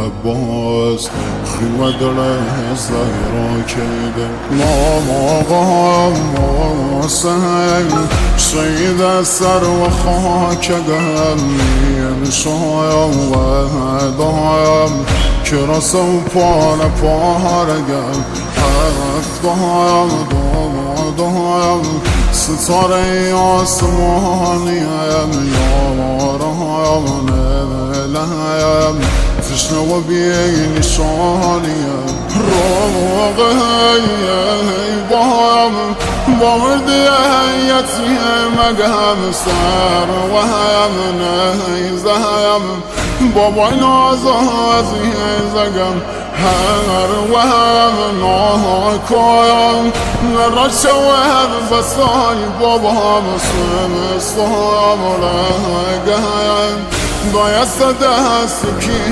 عباس خیوه دل زهرا کده ماما حسین شهید سر و خاک قلبی شایم و دایم که رسو پاره گم هفتایم دایم ستاره آسمانیم یارم نلایم تشنه و بی نشانیم روغی بایم با مردی یتیم مگم سر و هم نیزم با بای نازازی زگم هر و هم ناکایم نرچه و هم بسای بابا مسلم سام لگایم بایست دست کی